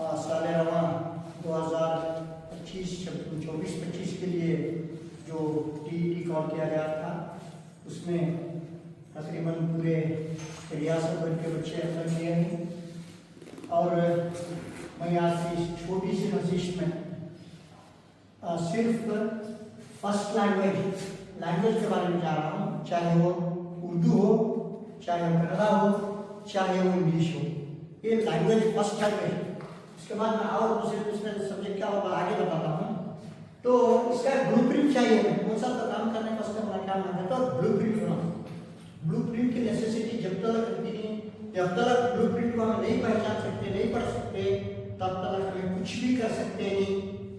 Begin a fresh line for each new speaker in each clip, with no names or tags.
साल रवा 2024-25 के लिए जो टीईटी कॉल किया गया था उसमें तकरीबन पूरे रियासत भर के बच्चे अंदर लिए हैं। और मैं आज की इस छोटी सी नशिश में सिर्फ फर्स्ट लैंग्वेज के बारे में जा रहा हूँ, चाहे वो उर्दू हो, चाहे वो कन्नड़ा हो, चाहे वो इंग्लिश हो। ये लैंग्वेज फर्स्ट लैंग्वेज। उसके बाद मैं और दूसरे सब्जेक्ट क्या होगा आगे बताता हूँ। तो इसका ब्लूप्रिंट चाहिए, कौन सा तो काम करने का उसका क्या नाम है, तो ब्लूप्रिंट होना। ब्लूप्रिंट की नेसेसिटी जब तक ब्लूप्रिंट को हम नहीं पहचान सकते, नहीं पढ़ सकते, तब तक हमें कुछ भी कर सकते नहीं,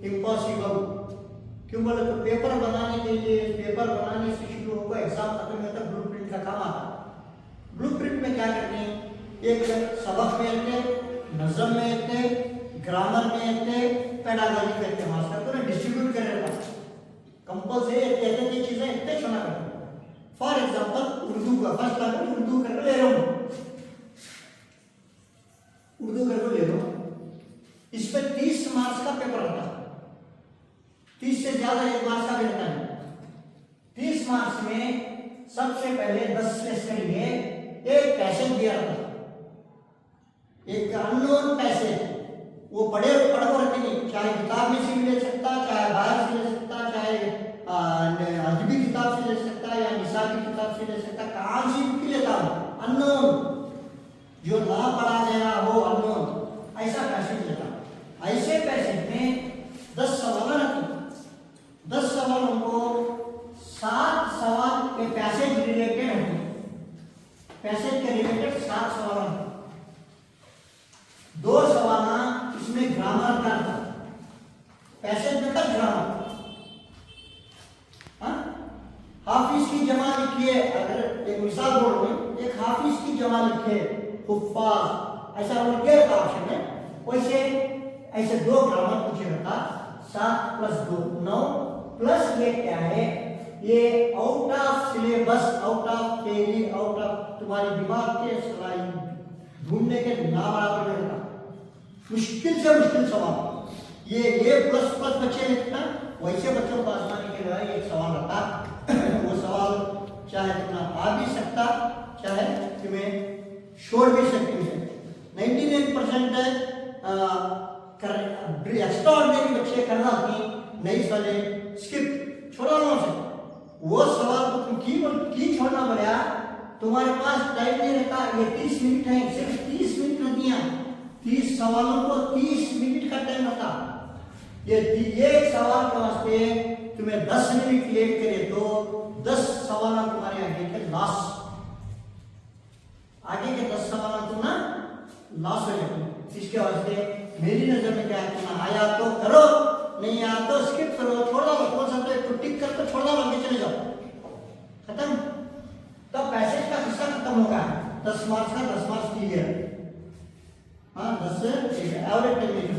इम्पॉसिबल। क्यों बोले तो पेपर बनाने के लिए, पेपर बनाने से शुरू होगा, एग्जाम खत्म होता है, ब्लूप्रिंट का काम आता है। ब्लूप्रिंट में क्या करते हैं, एक सबक में आते, नज़म में आते, ग्रामर में आते, पेडागॉजी करते हैं, मास्टर को ना डिस्ट्रीब्यूट करेगा कंपल्सरी ऐसे चीजें इतने छोड़ा करते हैं। फॉर एग्जांपल उर्दू का फर्स्ट लैंग्वेज उर्दू करके ले रहा हूँ, उर्दू करके ले लो, इसमें 30 मार्क्स का पेपर आता है, 30 से ज्यादा 1 मार्क्स का भी रहता है। 30 मार्क्स में सबसे पहले 10 लेस करेंगे, एक पैसेज दिया रहता है, एक अननोन पैसेज, वो पढ़ को रखेंगे, चाहे किताब में से भी ले सकता, चाहे बाहर से ले सकता, चाहे अदबी किताब से ले सकता, या निसाबी किताब से ले सकता, कहाँ से भी लेता हूँ, अननोन जो ना पढ़ा गया हो, अननोन ऐसा पैसेज लेता हूँ। ऐसे पैसेज में 10 सवाल रखते, 10 सवालों को 7 सवाल के पैसेज रिलेटेड होंगे, पैसेज के रिलेटेड 7 सवाल होंगे, 2 सवाल इसमें ग्रामर का था, पैसेज में था ग्रामर। हाफिज की जमा लिखिए, अगर एक मिसाल बोल रहे हैं, एक हाफिज की जमा लिखिए, हुफ्फाज, ऐसा बोल के ऑप्शन है। वैसे ऐसे 2 ग्रामर पूछे रहता, 7 + 2 9 प्लस ये क्या है, ये out of syllabus, out of theory, out of तुम्हारे दिमाग के सलाई ढूंढने के ना बराबर रहता, मुश्किल से मुश्किल सवाल। ये प्लस बच्चे लिखना, वैसे बच्चों को आजमाने के लिए एक सवाल रहता, वो सवाल चाहे तुमने आ भी सकता, चाहे तुम्हें छोड़ भी सकते हो। 99% एक्स्ट्राऑर्डिनरी बच्चे करना अपनी नई साले स्किप छोड़ा ना सकता, वो सवाल को तुम की छोड़ना पड़ा, तुम्हारे पास टाइम नहीं रहता, ये 30 मिनट है, सिर्फ 30 मिनट रह दिया, 30 सवालों को 30 मिनट का टाइम रहता। ये एक सवाल के वास्ते तुम्हें 10 मिनट लेट करे तो 10 सवाल तुम्हारे आगे के लॉस, आगे के 10 सवाल तुम ना लॉस हो जाते। इसके वास्ते मेरी नजर में क्या है, आया तो करो, नहीं आया तो स्किप करो, छोड़ दो, कौन सा तो टिक कर तो छोड़ दो, आगे चले जाओ, खत्म। तब पैसेज का हिस्सा खत्म होगा, 10 मार्क्स का 10 मार्क्स क्लियर। हाँ 10 एवरेज कर लीजिए,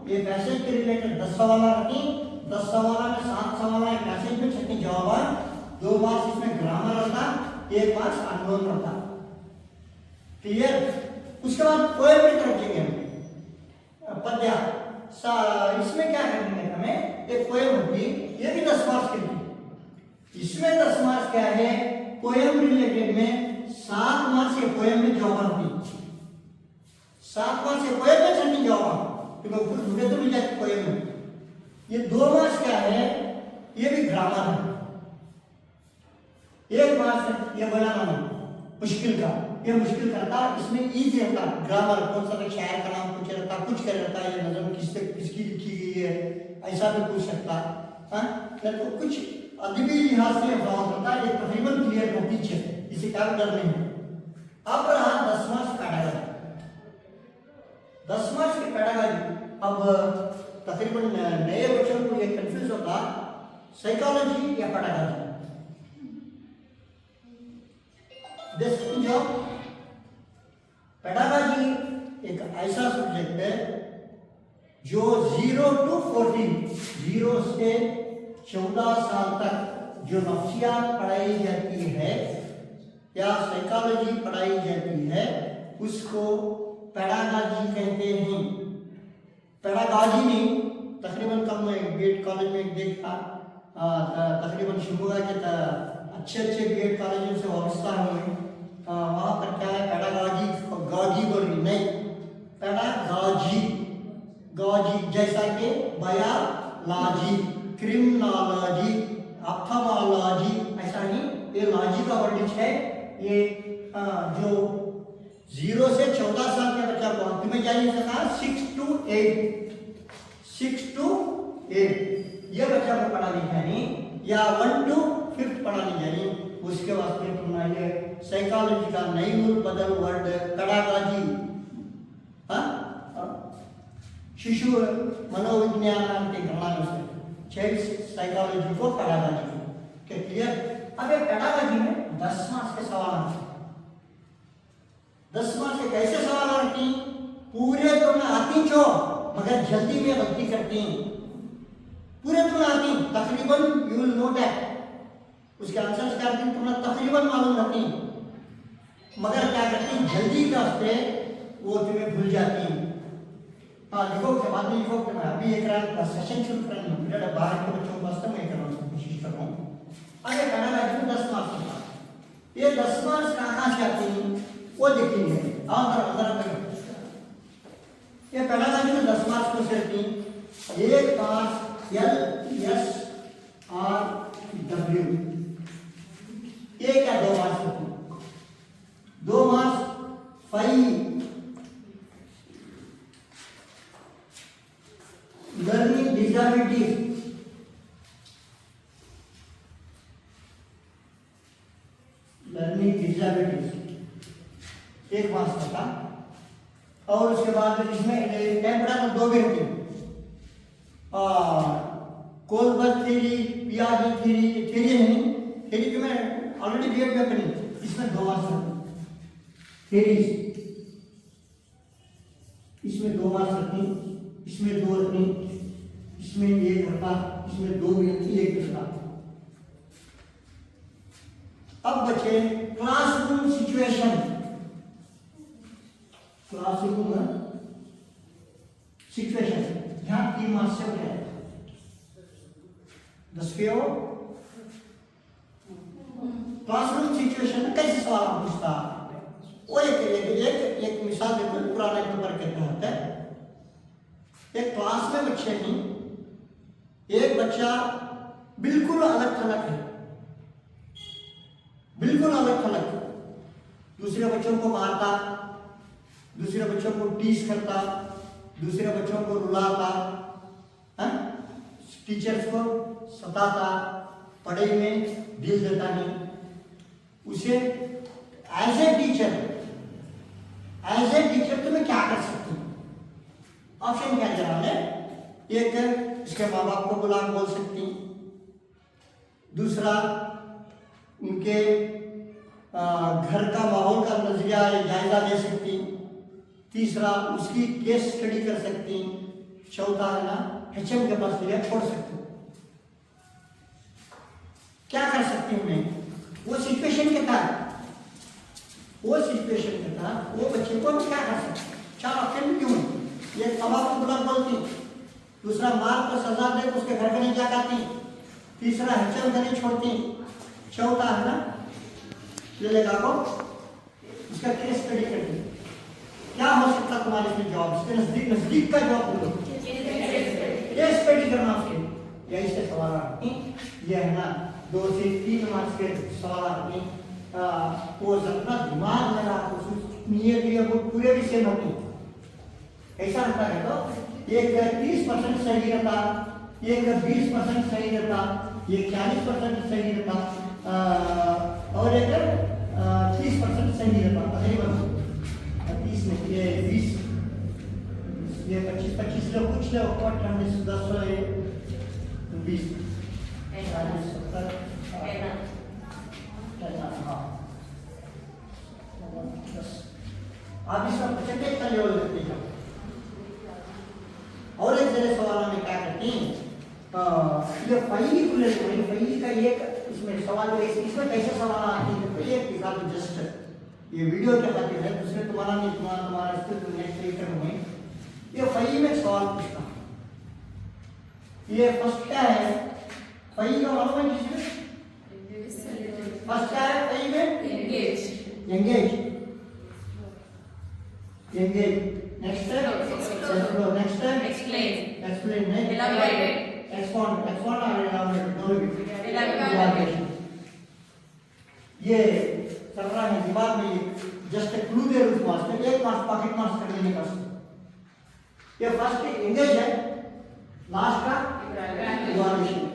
ये पैसेज के रिलेटेड 10 सवाल रखी, 10 सवाल में 7 सवाल है पैसेज में, 6 जवाब, 2 मार्क्स इसमें ग्रामर रहता, 1 मार्क्स अननोन रहता, क्लियर। उसके बाद पोएम की तरफ जाएंगे, पद्य, इसमें क्या करना है हमें, एक पोएम होती, ये भी 10 मार्क्स की थी, इसमें 10 मार्क्स क्या है, पोएम रिलेटेड में 7 मार्क्स के पोएम में जवाब होती, 7 मार्क्स के पोएम में 6 जवाब, क्योंकि कुछ मुझे तो मिल जाती पोएम में। ये 2 मार्क्स क्या है, ये भी ग्रामर है, 1 मार्क्स ये बनाना मुश्किल का, ये मुश्किल करता, इसमें इजी रहता, ग्रामर कौन सा शायर का नाम पूछ रहता, कुछ कर रहता, ये नज़म किसकी लिखी गई है, ऐसा भी पूछ सकता, तो कुछ अदबी लिहाज से जवाब होता है, ये तकरीबन क्लियर होती है, इसे क्या डर नहीं है। अब रहा 10 मार्क्स पेडागॉजी, 10 मार्क्स की पेडागॉजी। अब तकरीबन नए बच्चों को ये कंफ्यूज होता, साइकोलॉजी या पेडागॉजी, पेडागॉजी एक ऐसा सब्जेक्ट है जो 0 to 14, 0 से 14 साल तक जो नफ्सियात पढ़ाई जाती है या साइकोलॉजी पढ़ाई जाती है, उसको पेडागॉजी कहते हैं। पेडागॉजी में तकरीबन कम बीएड कॉलेज में देखा तकरीबन शिमोगा के अच्छे बीएड कॉलेजों से वाबस्ता हुए वहाँ पर क्या है पेडागॉजी गॉजी बोल रही नहीं पेडागॉजी गॉजी जैसा कि बायोलॉजी क्रिमिनोलॉजी ऑप्थेल्मोलॉजी ऐसा ही ये लॉजी का वर्डिश है। ये जो 0 से 14 साल के बच्चा को तुम्हें जानिए सका 6 to 8 ये बच्चा को पढ़ानी जानी या 1 to 5 पढ़ानी जानी उसके वास्ते तुमने ये साइकोलॉजी का नई मूल बदल वर्ड पेडागॉजी शिशु मनोविज्ञान के गणना से चाइल्ड साइकोलॉजी को पेडागॉजी के क्लियर। अब ये पेडागॉजी में 10 मार्क्स के सवाल आते हैं। 10 मार्क्स के कैसे सवाल आती पूरे तुम्हें आती छो मगर जल्दी में गलती करती पूरे तुम्हें आती तकरीबन यू विल नो दैट उसके आंसर्स क्या आती तुम्हें तकरीबन मालूम रहती मगर क्या करती जल्दी करते वो तुम्हें भूल जाती। हाँ लिखो के बाद में लिखो कि मैं अभी एक सेशन शुरू करनी है पीरियड 12 के बच्चों को वास्तव में करने की कोशिश कर रहा हूँ। अरे पेडागॉजी में 10 मार्क्स ये 10 मार्क्स कहाँ से आती हैं वो देखेंगे अंदर ये पेडागॉजी में 10 मार्क्स को से आती एक मार्क्स LSRW ये क्या 2 मार्क्स होती 2 मार्क्स 5 लर्निंग डिसेबिलिटीज एक मार्क्स का और उसके बाद इसमें टेम्परा में 2 भी होती कोलबर्ग थ्योरी पियाजे थ्योरी नहीं थ्योरी तो मैं ऑलरेडी बीएड में पढ़ी इसमें 2 मार्क्स थ्योरी इसमें 2 मार्क्स रखती इसमें 2 रखती इसमें 1 रखा इसमें 2 भी रखती 1 रखा। अब बचे क्लासरूम सिचुएशन यहाँ 3 मार्क्स से है 10 के हो क्लासरूम सिचुएशन में कैसे सवाल पूछता वो एक मिसाल देते पुराने पेपर के तहत है। एक क्लास में बच्चे नहीं एक बच्चा बिल्कुल अलग थलग है बिल्कुल अलग थलग दूसरे बच्चों को मारता दूसरे बच्चों को टीज करता दूसरे बच्चों को रुलाता टीचर्स को सताता पढ़ाई में दिल देता नहीं उसे एज ए टीचर तुम्हें क्या कर सकती ऑप्शन क्या जवाब है एक इसके माँ बाप को बोल सकती दूसरा उनके घर का माहौल का नजरिया जायजा ले सकती तीसरा उसकी केस स्टडी कर सकती चौथा है ना HM के पास लिया छोड़ सकती क्या कर सकती उन्हें वो सिचुएशन के तहत वो बच्चे को क्या कर सकते 4 ऑप्शन क्यों ये माँ को बुला बोलती दूसरा मार को सजा दे तो उसके घर का नहीं जा पाती तीसरा HM का नहीं छोड़ती चौथा है ना ये लेगा को उसका केस स्टडी करती क्या हो सकता तुम्हारे इसमें जॉब इसके नजदीक का जॉब बोलो केस स्टडी करना उसके यही से सवाल आते ये है ना 2 से 3 मार्क्स के सवाल आते वो अपना दिमाग लगा नियत वो पूरे भी सेम होती ऐसा होता है तो एक 30% सही रहता एक 20% सही रहता एक 40% सही रहता और एक 30% सही रहता तकरीबन 30 में ये 20 ये 25 लोग कुछ लोग 10 20 आप इसका परसेंटेज का लेवल देखते हैं और एक जगह सवाल में क्या करती हैं ये फाइल का एक इसमें सवाल इसमें कैसे सवाल आते हैं तो एक दिखा दो जस्ट ये वीडियो के खातिर है दूसरे तुम्हारा नहीं तुम्हारा नेक्स्ट वीक में ये फाइल में सवाल सवाल पूछता हूँ। ये फर्स्ट क्या है? पही का मालूम है किसी में? फर्स्ट क्या है पही में?
Engage.
एंगेज। नेक्स्ट है एक्सप्लोर। नेक्स्ट है
Explain.
एक्सप्लेन।
Elaborate.
एक्सपॉन्ड और एलाबोरेट दोनों भी।
Elaborate.
ये चल रहा है दिमाग में, जस्ट क्लू दे उस मार्क्स में, एक मार्क्स पॉकेट मार्क्स कर लेने का। ये फर्स्ट एंगेज है, लास्ट का इवैल्यूएशन।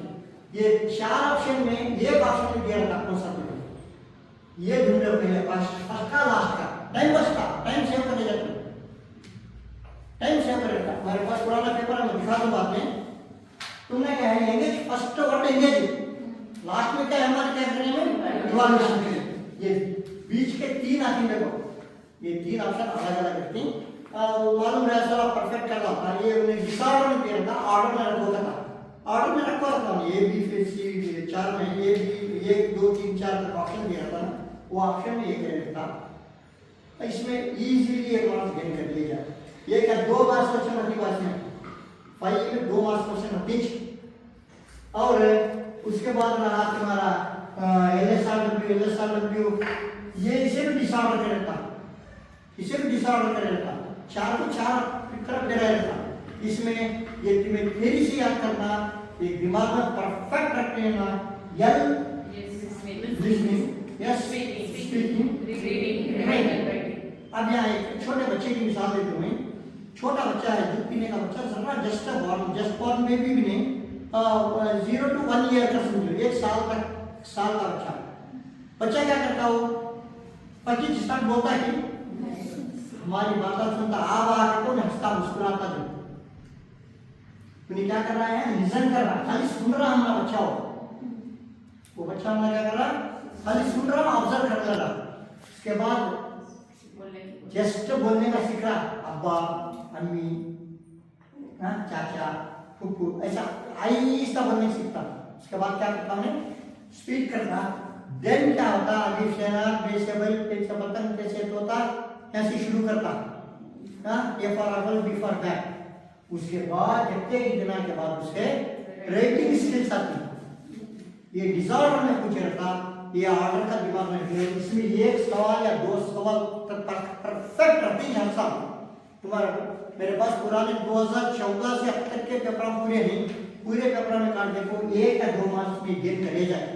ये 4 ऑप्शन में एक ऑप्शन में दिया रहता कौन सा पेपर, ये ढूंढ लो पहले, फर्स्ट का लास्ट का। टाइम बचता, टाइम सेव कर लेगा, टाइम सेव कर लेगा। हमारे पास पुराना पेपर है, मैं दिखा दूं बाद में। तुमने क्या है engage, first word engage, last में क्या है हमारे क्या करने में इवैल्यूएशन के। ये बीच के 3 आती देखो, ये 3 ऑप्शन अलग अलग रहते हैं। मालूम रहा सारा परफेक्ट कर रहा था, ये उन्हें डिसऑर्डर में दिया था, ऑर्डर में रखा था। ऑर्डर में रखा था ए बी फिर सी 4 में ए बी 1 2 3 4 तक ऑप्शन दिया था ना, वो ऑप्शन में एक रहता। इसमें इजीली एक मार्क्स गेन कर लिया जाए। ये क्या 2 मार्क्स क्वेश्चन होती है इसमें, 5 में 2 मार्क्स क्वेश्चन होती है। और उसके बाद रहा तुम्हारा LSRW, ये इसे भी डिसऑर्डर कर देता, इसे भी डिसऑर्डर कर देता, 4 को 4 तरफ दे रहता। इसमें ये तुम्हें थ्योरी से याद करना, एक दिमाग में परफेक्ट रख लेना। यल लिसनिंग, यस स्पीकिंग, रीडिंग। अब यहाँ एक छोटे बच्चे की मिसाल देता हूँ। छोटा बच्चा है, दूध पीने का बच्चा, जरा जस्ट बॉर्न में भी नहीं, 0 to 1 ईयर का समझो, 1 साल का बच्चा क्या करता हो, 25 तक बोलता है कि हमारी बात सुनता, आवाज को हंसता मुस्कुराता जो क्या कर रहा है, लिसन कर रहा है, खाली सुन रहा हमारा बच्चा हो, वो बच्चा हमारा क्या कर रहा है, खाली सुन रहा, ऑब्जर्व कर रहा। उसके बाद जस्ट बोलने का सीख रहा, अब्बा अम्मी चाचा फूफू, ऐसा आहिस्ता बोलने सीखता। उसके बाद क्या करता हूँ, स्पीड करता। देन क्या होता, अभी शहनाज बेसबल कैसे पतंग कैसे तोता ऐसे शुरू करता, A for apple B for bat. उसके बाद जितने ही दिनों के बाद उसके राइटिंग स्किल्स आती। ये डिसऑर्डर में पूछ रहा था, ये ऑर्डर का दिमाग में है, इसमें एक सवाल या 2 सवाल परफेक्ट रहती है। हर तुम्हारा मेरे पास पुराने 2014 से अब तक के पेपर पूरे नहीं, पूरे पेपर में काट देखो, 1 या 2 मार्क्स में गेन करे जाए,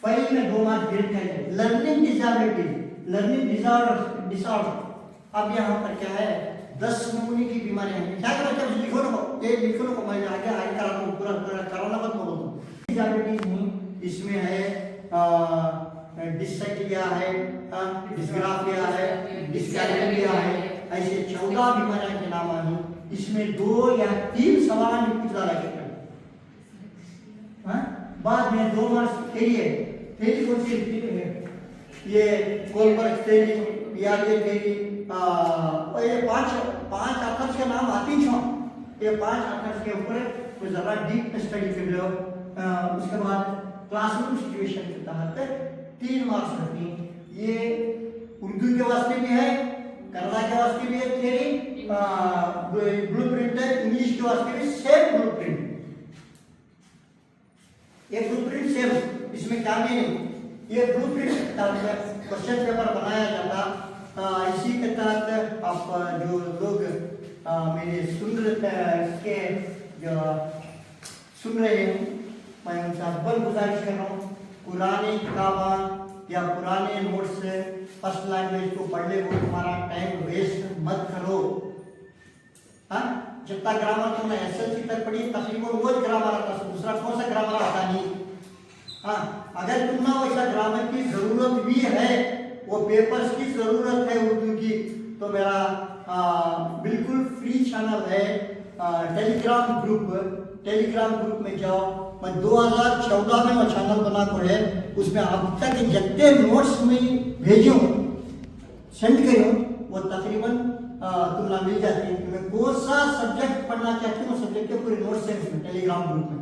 फाइल में 2 मार्क्स गेन करे जाए। Learning disability, learning disorder. अब यहाँ पर क्या है, 10 नमूने की बीमारियां हैं। क्या करो, जब लिखो ना, ये लिखो ना, मैं आगे आगे करा दूं, पूरा कराना मत बोलो तुम। डिसेबिलिटीज नहीं, इसमें है डिससाइक्लिया है, डिस्ग्राफिया है, डिस्कैलेमिया है, ऐसे 14 बीमारियां के नाम आनी। इसमें 2 या 3 सवाल भी पूछ रहा है। बाद में 2 मार्क्स थ्योरी है, थ्योरी कौन सी है, ये कोलबर्ग थ्योरी, बियालियर थ्योरी, और ये 5 अक्षर के नाम आती हैं। ये 5 अक्षर के ऊपर कोई जरा डीप स्टडी कर लो। उसके बाद क्लासरूम सिचुएशन के तहत 3 मार्क्स रहती हैं। ये उर्दू के वास्ते भी है, कन्नड़ा के वास्ते भी है थ्योरी, ब्लूप्रिंट है, इंग्लिश के वास्ते भी सेम ब्लूप्रिंट। ये ब्लूप्रिंट सेम, इसमें क्या नहीं, ये ब्लूप्रिंट क्वेश्चन पेपर बनाया जाता। इसी के तहत आप जो लोग मेरे सुन रहे हैं, मैं उनसे अव्वल गुजारिश कर रहा हूँ, पुरानी किताबें या पुराने नोट्स से फर्स्ट लैंग्वेज को पढ़ ले, वो तुम्हारा टाइम वेस्ट मत करो। जितना ग्रामर तुमने SSLC तक पढ़ी, तकरीबन वो ग्रामर आता, दूसरा कौन सा ग्रामर आता नहीं। अगर तुमने वैसा ग्रामर की जरूरत भी है, वो पेपर्स की जरूरत है उर्दू की, तो मेरा बिल्कुल फ्री चैनल है टेलीग्राम ग्रुप में जाओ। मैं 2014 में वो चैनल बना को है, उसमें अब तक जितने नोट्स में भेजो सेंड करो, वो तकरीबन तुमने मिल जाती है। तुम्हें कौन सा सब्जेक्ट पढ़ना चाहते हो, सब्जेक्ट के पूरे नोट्स है उसमें टेलीग्राम ग्रुप में।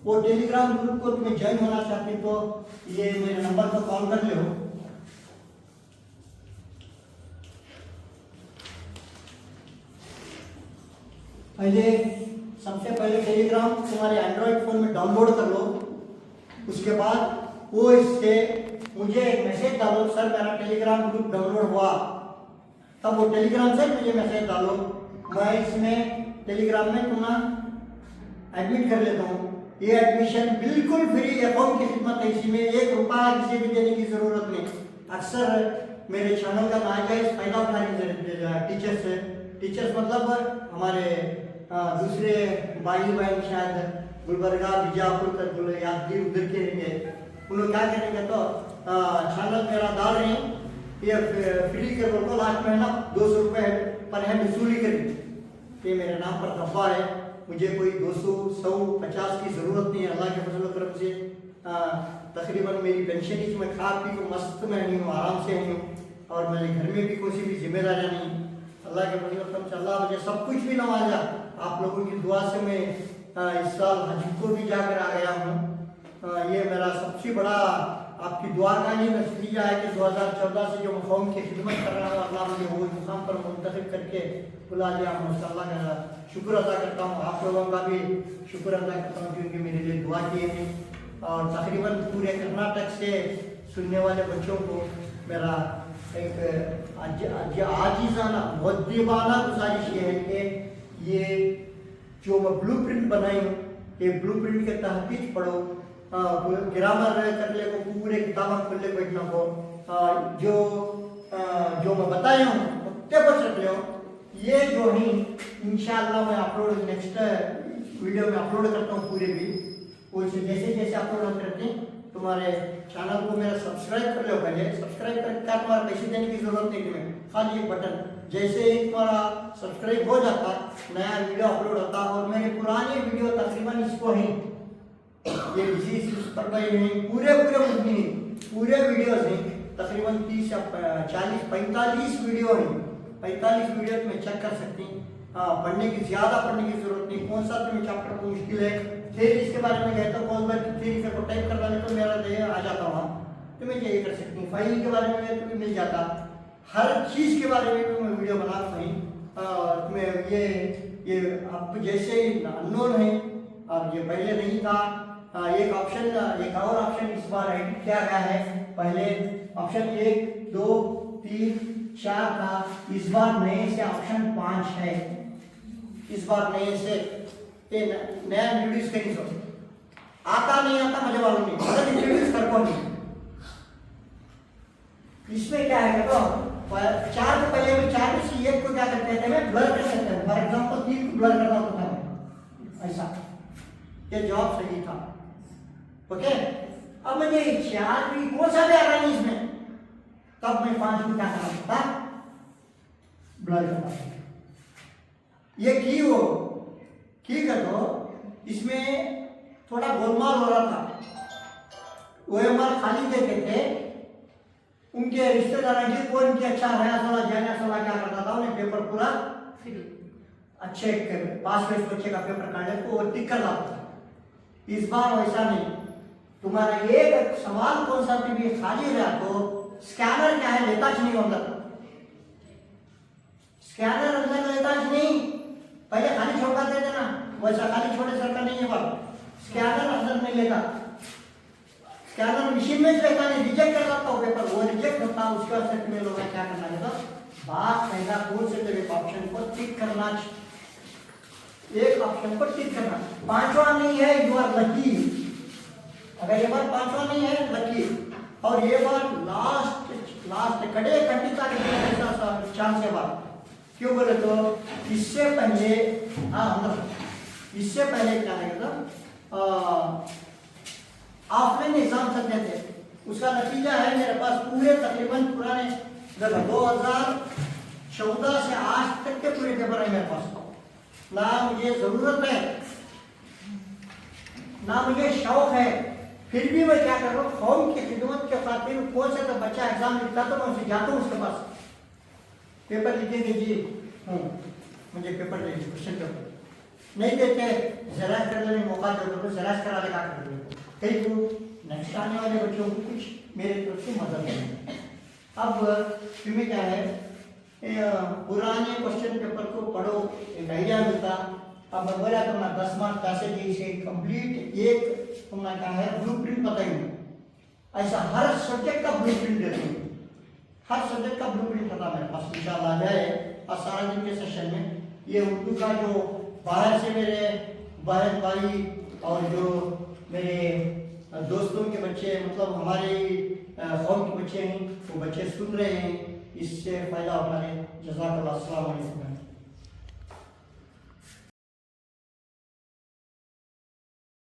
वो टेलीग्राम ग्रुप को तुम्हें ज्वाइन होना चाहते हो तो ये मेरे नंबर पर कॉल कर लो। पहले सबसे पहले टेलीग्राम तुम्हारे एंड्रॉइड फ़ोन में डाउनलोड कर लो। उसके बाद वो इससे मुझे एक मैसेज डालो, सर मेरा टेलीग्राम ग्रुप डाउनलोड हुआ। तब वो टेलीग्राम से मुझे मैसेज डालो, मैं इसमें टेलीग्राम में तुम्हें एडमिट कर लेता हूँ। ये एडमिशन बिल्कुल फ्री अकाउंट की खिदमत है, इसी में 1 रुपया किसी भी देने की ज़रूरत नहीं। अक्सर मेरे चैनल का नाजायज़ फायदा उठाने की टीचर्स मतलब हमारे दूसरे भाई बहन शायद गुलबर्गा बीजापुर तक यादगिर उधर के रहेंगे, उन लोग क्या करेंगे तो चैनल मेरा डाल रहे हैं, ये फ्री के बोल को लास्ट महीना 200 रुपये पर हेड वसूली करेंगे। ये मेरे नाम पर धब्बा है, मुझे कोई 200, 100, 50 की ज़रूरत नहीं है। अल्लाह के फजल करम से तकरीबन मेरी पेंशन ही मैं खा पी को मस्त में नहीं हूँ, आराम से नहीं हूँ, और मेरे घर में भी कोई भी जिम्मेदारियाँ नहीं। अल्लाह के फजल करम से अल्लाह मुझे सब कुछ भी नवाजा। आप लोगों की दुआ से मैं इस साल हज को भी जाकर आ गया हूँ। ये मेरा सबसे बड़ा आपकी दुआ का ही नतीजा है कि 2014 से जो मैं कौम की खिदमत कर रहा हूँ, अल्लाह मुझे वो मुकाम पर मुंतखब करके बुला लिया हूँ। अल्लाह का शुक्र अदा करता हूँ, आप लोगों का भी शुक्र अदा करता हूँ क्योंकि मेरे लिए दुआ किए हैं। और तकरीबन पूरे कर्नाटक से सुनने वाले बच्चों को मेरा एक आजीज़ाना मुद्दीबाना गुजारिश ये है कि ये जो मैं ब्लू प्रिंट बनाई हूँ, ये ब्लू प्रिंट के तहकीक पढ़ो, ग्रामर कर ले को पूरे किताबें खोल ले बैठना को, जो मैं बताया हूँ उत्ते पर चल रहे हो। ये जो है इंशाअल्लाह मैं अपलोड नेक्स्ट वीडियो में अपलोड करता हूँ पूरे भी, वैसे जैसे जैसे अपलोड करते हैं तुम्हारे चैनल को मेरा सब्सक्राइब कर लो। पहले सब्सक्राइब करके क्या तुम्हारा पैसे देने की जरूरत नहीं, तुम्हें खाली एक बटन, जैसे ही तुम्हारा सब्सक्राइब हो जाता नया वीडियो अपलोड होता। और मेरे पुराने वीडियो तकरीबन इसको हैं, ये डिजीज पर नहीं, पूरे वीडियोस हैं, तकरीबन 30 या 40 45 वीडियो हैं। 45 वीडियो तुम्हें चेक कर सकती हैं। पढ़ने की ज़्यादा पढ़ने की जरूरत नहीं, कौन सा तुम्हें चैप्टर को मुश्किल है, थ्योरी इसके बारे में कहता हूँ, कौन सा थ्योरी को टाइप कर डाले तो मेरा दे आ जाता वहाँ, तुम्हें ये कर सकती हैं। फाइल के बारे में तुम्हें मिल जाता, हर चीज़ के बारे में तुम्हें वीडियो बना पाई। तुम्हें ये आपको जैसे ही अननोन है, अब ये पहले नहीं था। एक और ऑप्शन इस बार ऐड किया गया है। पहले ऑप्शन 1, 2, 3, 4 था, इस बार नए से ऑप्शन 5 है। इस बार नए से ये नया इंट्रोड्यूस करी, सो आता नहीं आता मुझे मालूम नहीं, मगर इंट्रोड्यूस कर को नहीं। इसमें क्या है तो 4 को पहले में 4 में से 1 को क्या करते थे, मैं ब्लर कर सकते हैं। फॉर एग्जाम्पल 3 को ब्लर करना होता है ऐसा, ये जवाब सही था। ओके, अब मुझे 4 भी कौन सा भी आ रहा है इसमें, तब मैं 5 को क्या करना पड़ता, ब्लर करना। ये की कर दो, इसमें थोड़ा गोलमाल हो रहा था। OMR खाली देते थे, उनके रिश्तेदार जी कौन की अच्छा है सला क्या करता था, उन्हें पेपर पूरा अच्छे पास में बच्चे का पेपर काटने को टिक कर लाता था। इस बार वैसा नहीं, तुम्हारा एक सवाल कौन सा भी खाली रहा तो स्कैनर क्या है लेता नहीं अंदर, स्कैनर अंदर लेता नहीं, पहले खाली छोड़ देते थे ना, वैसा खाली छोटे सरकार नहीं है बात, स्कैनर अंदर नहीं लेता, स्कैनर मशीन में लेता नहीं, रिजेक्ट कर देता हो पेपर, वो रिजेक्ट होता। उसके बाद में लोग क्या करना है तो बात पहला कौन से तेरे ऑप्शन को टिक करना, एक ऑप्शन को टिक करना। 5वां नहीं है, यू आर लकी। अगर ये बार 5वां नहीं है, लकी। और ये बार लास्ट कड़े कंडी तक चांस है बात, क्यों बोले तो इससे पहले इससे पहले क्या लगेगा, ऑफलाइन एग्जाम चलते थे, उसका नतीजा है मेरे पास पूरे तकरीबन पुराने 2014 से आज तक के पूरे पेपर है मेरे पास। ना मुझे जरूरत है ना मुझे शौक है, फिर भी मैं क्या कर रहा हूँ, कौम की खिदमत के खातिर कौन सा तो बच्चा एग्जाम लिखता तो मैं उसे जाता हूँ उसके पास, पेपर लिखे दीजिए, मुझे पेपर दे दीजिए, क्वेश्चन पेपर नहीं देते, ज़ेरॉक्स करने में मौका दे दो, ज़ेरॉक्स करा ले, क्या कर दो कहीं को नेक्स्ट आने वाले बच्चों को कुछ मेरे तरफ से मदद है। अब तुम्हें क्या है, पुराने क्वेश्चन पेपर को पढ़ो, एक आइडिया मिलता। अब मैं बोला तो मैं 10 मार्क्स पैसेज से कंप्लीट एक तुमने कहा है ब्लूप्रिंट बताइए, ऐसा हर सब्जेक्ट का ब्लूप्रिंट देते हैं, हर सब्जेक्ट का ब्लूप्रिंट था मेरे पास, इंशाल्लाह जाए और सारा दिन के सेशन में ये उर्दू का जो बाहर से मेरे बहन भाई और जो मेरे दोस्तों के बच्चे मतलब हमारे कौम के बच्चे हैं वो बच्चे सुन रहे हैं, इससे फायदा उठा रहे हैं। जज़ाकल्लाह, अस्सलाम वालेकुम।